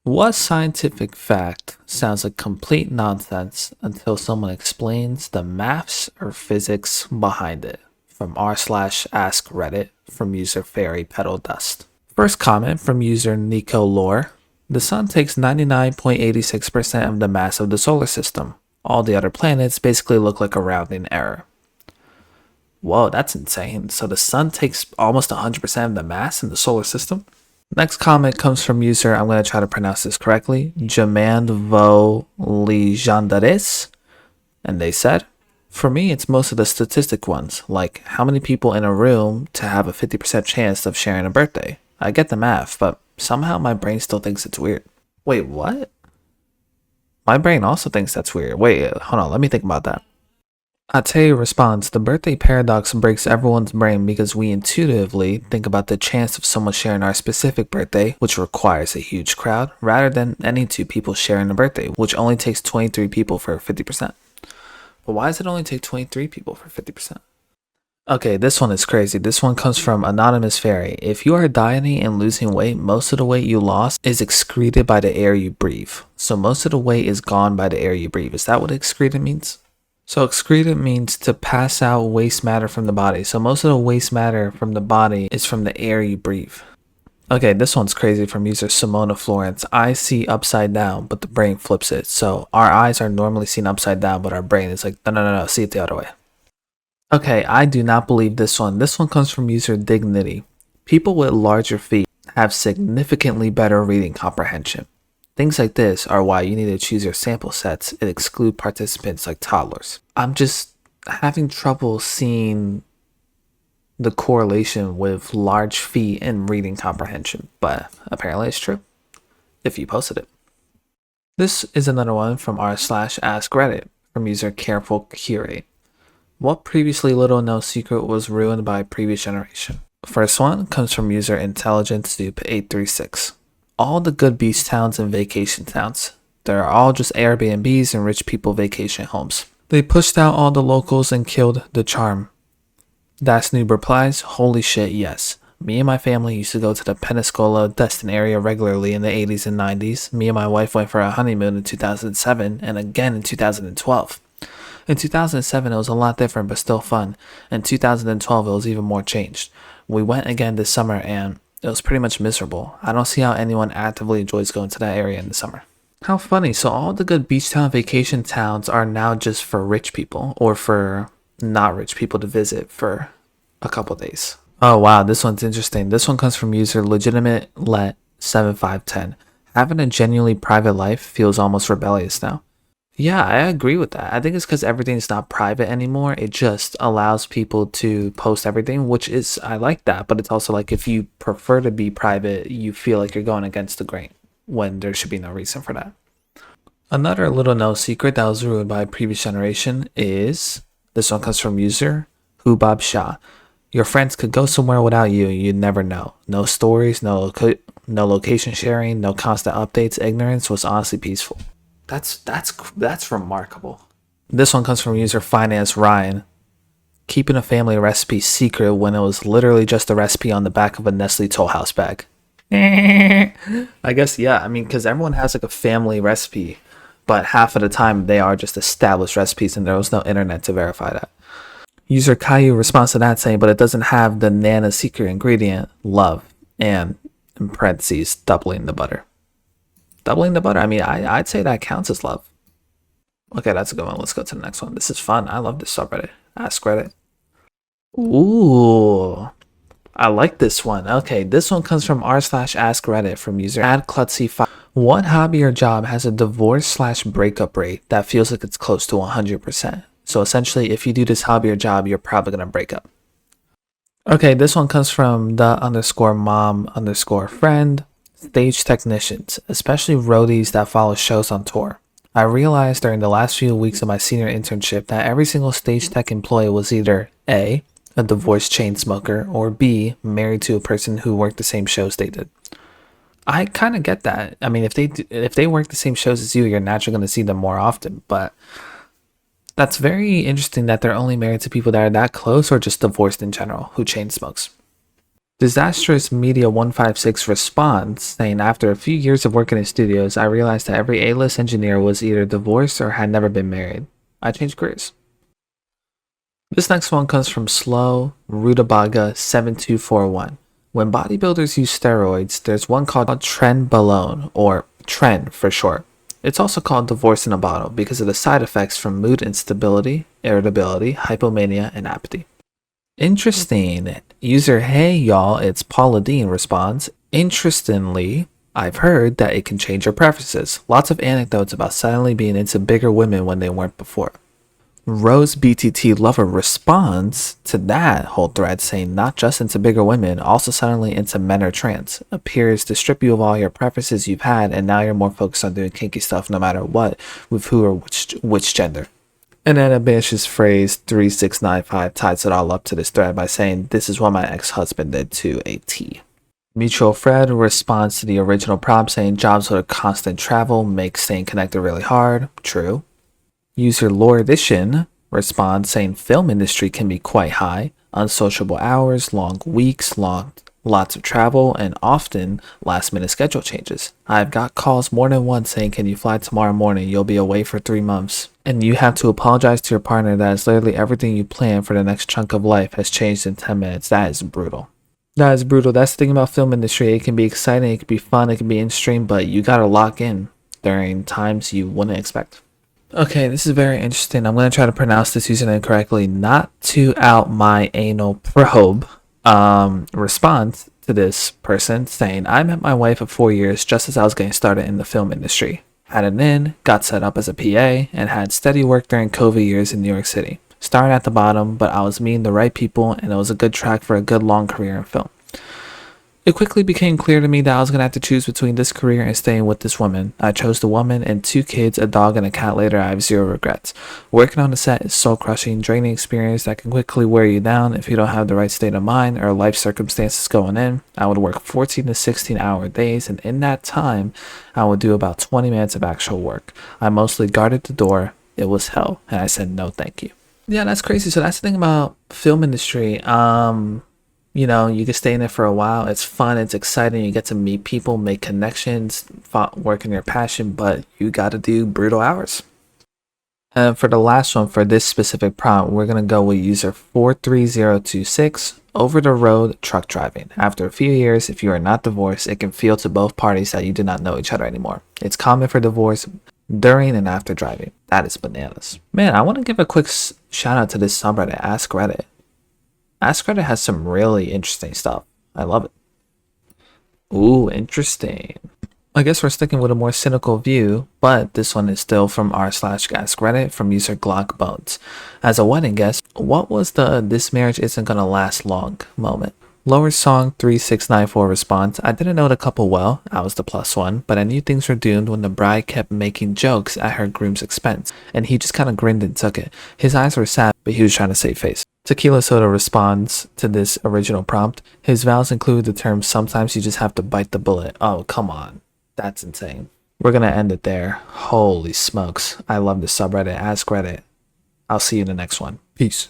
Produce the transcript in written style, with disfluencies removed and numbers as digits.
What scientific fact sounds like complete nonsense until someone explains the maths or physics behind it? From r slash ask Reddit from user Fairy Petal Dust. First comment from user Nico Lore. The sun takes 99.86% of the mass of the solar system. All the other planets basically look like a rounding error. Whoa, that's insane. So the sun takes almost 100% of the mass in the solar system? Next comment comes from user, I'm going to try to pronounce this correctly, Jamandvo Legendaris. And they said, for me, it's most of the statistic ones, like how many people in a room to have a 50% chance of sharing a birthday. I get the math, but somehow my brain still thinks it's weird. Wait, what? My brain also thinks that's weird. Wait, hold on, let me think about that. Ate responds, the birthday paradox breaks everyone's brain because we intuitively think about the chance of someone sharing our specific birthday, which requires a huge crowd, rather than any two people sharing a birthday, which only takes 23 people for 50%. But why does it only take 23 people for 50%? Okay, this one is crazy. This one comes from Anonymous Fairy. If you are dieting and losing weight, most of the weight you lost is excreted by the air you breathe. So most of the weight is gone by the air you breathe. Is that what excreted means? So excreted means to pass out waste matter from the body. So most of the waste matter from the body is from the air you breathe. Okay, this one's crazy from user Simona Florence. Eyes see upside down, but the brain flips it. So our eyes are normally seen upside down, but our brain is like, no, see it the other way. Okay, I do not believe this one. This one comes from user Dignity. People with larger feet have significantly better reading comprehension. Things like this are why you need to choose your sample sets and exclude participants like toddlers. I'm just having trouble seeing the correlation with large feet and reading comprehension, but apparently it's true if you posted it. This is another one from r slash ask Reddit from user Careful Curate. What previously little known secret was ruined by a previous generation? First one comes from user Intelligent Soup 836. All the good beach towns and vacation towns. They're all just Airbnbs and rich people vacation homes. They pushed out all the locals and killed the charm. Das Noob replies, holy shit, yes. Me and my family used to go to the Pensacola, Destin area regularly in the 80s and 90s. Me and my wife went for a honeymoon in 2007 and again in 2012. In 2007, it was a lot different, but still fun. In 2012, it was even more changed. We went again this summer, and it was pretty much miserable. I don't see how anyone actively enjoys going to that area in the summer. How funny. So all the good beach town vacation towns are now just for rich people, or for not rich people to visit for a couple days. Oh, wow. This one's interesting. This one comes from user Legitimate Let 7510. Having a genuinely private life feels almost rebellious now. Yeah, I agree with that. I think it's because everything's not private anymore. It just allows people to post everything, which is, I like that. But it's also like if you prefer to be private, you feel like you're going against the grain when there should be no reason for that. Another little known secret that was ruined by a previous generation is, this one comes from user Hubab Shah. Your friends could go somewhere without you and you'd never know. No stories, no location sharing, no constant updates. Ignorance was honestly peaceful. That's remarkable. This one comes from user Finance Ryan. Keeping a family recipe secret when it was literally just a recipe on the back of a Nestle Toll House bag. I guess, yeah. I mean, because everyone has like a family recipe, but half of the time they are just established recipes and there was no internet to verify that. User Caillou responds to that saying, but it doesn't have the Nana secret ingredient, love, and in parentheses, doubling the butter. Doubling the butter. I mean, I'd say that counts as love. Okay, that's a good one. Let's go to the next one. This is fun. I love this subreddit. Ask Reddit. Ooh, I like this one. Okay, this one comes from r slash ask Reddit from user adklutzy5. What hobby or job has a divorce slash breakup rate that feels like it's close to 100%? So essentially, if you do this hobby or job, you're probably gonna break up. Okay, this one comes from the_mom_friend. Stage technicians, especially roadies that follow shows on tour. I realized during the last few weeks of my senior internship that every single stage tech employee was either A, a divorced chain smoker, or B, married to a person who worked the same shows they did. I kind of get that. I mean, if they work the same shows as you, you're naturally going to see them more often, but that's very interesting that they're only married to people that are that close or just divorced in general who chain smokes. Disastrous Media 156 responds, saying, after a few years of working in studios, I realized that every A-list engineer was either divorced or had never been married. I changed careers. This next one comes from Slow Rutabaga 7241. When bodybuilders use steroids, there's one called trenbolone, or Tren for short. It's also called divorce in a bottle because of the side effects from mood instability, irritability, hypomania, and apathy. Interesting. User Hey Y'all, it's Paula Dean responds, interestingly, I've heard that it can change your preferences. Lots of anecdotes about suddenly being into bigger women when they weren't before. Rose BTT Lover responds to that whole thread saying not just into bigger women, also suddenly into men or trans. Appears to strip you of all your preferences you've had and now you're more focused on doing kinky stuff no matter what, with who or which gender. And then ambitious phrase 3695 ties it all up to this thread by saying, this is what my ex-husband did to a T. Mutual Fred responds to the original prompt saying jobs with constant travel make staying connected really hard. True. User Lore Edition responds saying film industry can be quite high, unsociable hours, long weeks, lots of travel, and often last minute schedule changes. I've got calls more than once saying, can you fly tomorrow morning? You'll be away for 3 months. And you have to apologize to your partner that is literally everything you plan for the next chunk of life has changed in 10 minutes. That is brutal. That is brutal. That's the thing about film industry. It can be exciting, it can be fun, it can be in-stream, but you gotta lock in during times you wouldn't expect. Okay, this is very interesting. I'm going to try to pronounce this username correctly. Not to out my anal probe. Response to this person saying, I met my wife of 4 years just as I was getting started in the film industry. Had an in, got set up as a PA, and had steady work during COVID years in New York City. Started at the bottom, but I was meeting the right people and it was a good track for a good long career in film. It quickly became clear to me that I was going to have to choose between this career and staying with this woman. I chose the woman and 2 kids, a dog, and a cat later. I have 0 regrets. Working on the set is soul-crushing, draining experience that can quickly wear you down if you don't have the right state of mind or life circumstances going in. I would work 14 to 16-hour days, and in that time, I would do about 20 minutes of actual work. I mostly guarded the door. It was hell, and I said no thank you. Yeah, that's crazy. So that's the thing about film industry. You know, you can stay in it for a while. It's fun. It's exciting. You get to meet people, make connections, work in your passion, but you got to do brutal hours. And for the last one, for this specific prompt, we're going to go with user 43026, over the road truck driving. After a few years, if you are not divorced, it can feel to both parties that you do not know each other anymore. It's common for divorce during and after driving. That is bananas. Man, I want to give a quick shout out to this subreddit, Ask Reddit. Ask Reddit has some really interesting stuff. I love it. Ooh, interesting. I guess we're sticking with a more cynical view, but this one is still from r/Ask Reddit from user Glockbones. As a wedding guest, what was the "this marriage isn't gonna last long" moment? Lower Song 3694 responds, I didn't know the couple well, I was the +1, but I knew things were doomed when the bride kept making jokes at her groom's expense, and he just kind of grinned and took it. His eyes were sad, but he was trying to save face. Tequila Soda responds to this original prompt, his vows include the term sometimes you just have to bite the bullet. Oh, come on. That's insane. We're gonna end it there. Holy smokes. I love this subreddit, Ask Reddit. I'll see you in the next one. Peace.